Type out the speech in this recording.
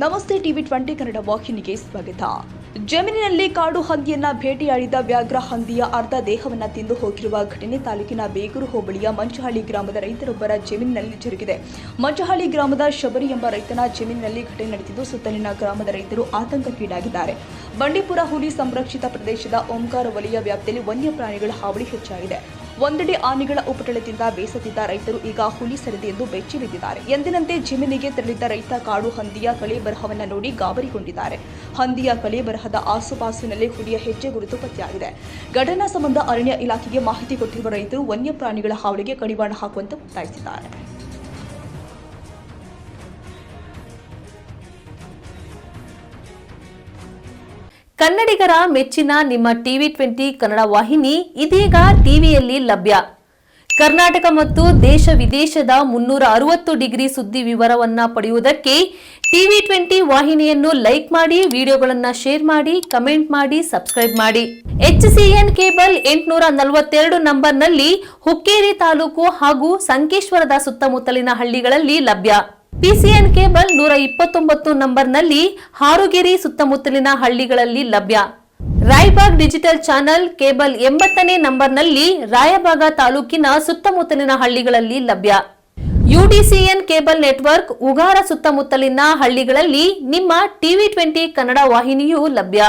ನಮಸ್ತೆ ಟಿವಿ 20 ಕನ್ನಡ ವಾಹಿನಿಗೆ ಸ್ವಾಗತ. ಜಮೀನಿನಲ್ಲಿ ಕಾಡು ಹಂದಿಯನ್ನ ಭೇಟಿಯಾಡಿದ ವ್ಯಾಘ್ರ ಹಂದಿಯ ಅರ್ಧ ದೇಹವನ್ನ ತಿಂದು ಹೋಗಿರುವ ಘಟನೆ ತಾಲೂಕಿನ ಬೇಗೂರು ಹೋಬಳಿಯ ಮಂಚಹಳ್ಳಿ ಗ್ರಾಮದ ರೈತರೊಬ್ಬರ ಜಮೀನಿನಲ್ಲಿ ಜರುಗಿದೆ. ಮಂಚಹಳ್ಳಿ ಗ್ರಾಮದ ಶಬರಿ ಎಂಬ ರೈತನ ಜಮೀನಿನಲ್ಲಿ ಘಟನೆ ನಡೆದಿದ್ದು ಸುತ್ತಲಿನ ಗ್ರಾಮದ ರೈತರು ಆತಂಕಕ್ಕೀಡಾಗಿದ್ದಾರೆ. ಬಂಡೀಪುರ ಹುಲಿ ಸಂರಕ್ಷಿತ ಪ್ರದೇಶದ ಓಂಕಾರ ವಲಯ ವ್ಯಾಪ್ತಿಯಲ್ಲಿ ವನ್ಯಪ್ರಾಣಿಗಳ ಹಾವಳಿ ಹೆಚ್ಚಾಗಿದೆ. ಒಂದೆಡೆ ಆನೆಗಳ ಉಪಟಳದಿಂದ ಬೇಸತ್ತಿದ್ದ ರೈತರು ಈಗ ಹುಲಿ ಸರಿದೆ ಎಂದು ಬೆಚ್ಚಿ ಬಿದ್ದಿದ್ದಾರೆ. ಎಂದಿನಂತೆ ಜಮೀನಿಗೆ ತೆರಳಿದ್ದ ರೈತ ಕಾಡು ಹಂದಿಯ ಕಳೆಬರಹವನ್ನು ನೋಡಿ ಗಾಬರಿಗೊಂಡಿದ್ದಾರೆ. ಹಂದಿಯ ಕಳೆಬರಹದ ಆಸುಪಾಸಿನಲ್ಲಿ ಹುಲಿಯ ಹೆಜ್ಜೆ ಗುರುತು ಪತ್ತೆಯಾಗಿದೆ. ಘಟನಾ ಸಂಬಂಧ ಅರಣ್ಯ ಇಲಾಖೆಗೆ ಮಾಹಿತಿ ಕೊಟ್ಟಿರುವ ರೈತರು ವನ್ಯಪ್ರಾಣಿಗಳ ಹಾವಳಿಗೆ ಕಡಿವಾಣ ಹಾಕುವಂತೆ ಒತ್ತಾಯಿಸಿದ್ದಾರೆ. ಕನ್ನಡಿಗರ ಮೆಚ್ಚಿನ ನಿಮ್ಮ ಟಿವಿ 20 ಕನ್ನಡ ವಾಹಿನಿ ಇದೀಗ ಟಿವಿಯಲ್ಲಿ ಲಭ್ಯ. ಕರ್ನಾಟಕ ಮತ್ತು ದೇಶ ವಿದೇಶದ 360 ಡಿಗ್ರಿ ಸುದ್ದಿ ವಿವರವನ್ನ ಪಡೆಯುವುದಕ್ಕೆ ಟಿವಿ 20 ವಾಹಿನಿಯನ್ನು ಲೈಕ್ ಮಾಡಿ, ವಿಡಿಯೋಗಳನ್ನು ಶೇರ್ ಮಾಡಿ, ಕಮೆಂಟ್ ಮಾಡಿ, ಸಬ್ಸ್ಕ್ರೈಬ್ ಮಾಡಿ. HCN ಕೇಬಲ್ 842 ನಂಬರ್ನಲ್ಲಿ ಹುಕ್ಕೇರಿ ತಾಲೂಕು ಹಾಗೂ ಸಂಕೇಶ್ವರದ ಸುತ್ತಮುತ್ತಲಿನ ಹಳ್ಳಿಗಳಲ್ಲಿ ಲಭ್ಯ. PCN ಕೇಬಲ್ 129 ನಂಬರ್ನಲ್ಲಿ ಹಾರುಗೆರೆ ಸುತ್ತಮುತ್ತಲಿನ ಹಳ್ಳಿಗಳಲ್ಲಿ ಲಭ್ಯ. ರಾಯಬಾಗ್ ಡಿಜಿಟಲ್ ಚಾನೆಲ್ ಕೇಬಲ್ 80ನೇ ನಂಬರ್ನಲ್ಲಿ ರಾಯಬಾಗ ತಾಲೂಕಿನ ಸುತ್ತಮುತ್ತಲಿನ ಹಳ್ಳಿಗಳಲ್ಲಿ ಲಭ್ಯ. UDCN ಕೇಬಲ್ ನೆಟ್ವರ್ಕ್ ಉಗಾರ ಸುತ್ತಮುತ್ತಲಿನ ಹಳ್ಳಿಗಳಲ್ಲಿ ನಿಮ್ಮ ಟಿವಿ 20 ಕನ್ನಡ ವಾಹಿನಿಯೂ ಲಭ್ಯ.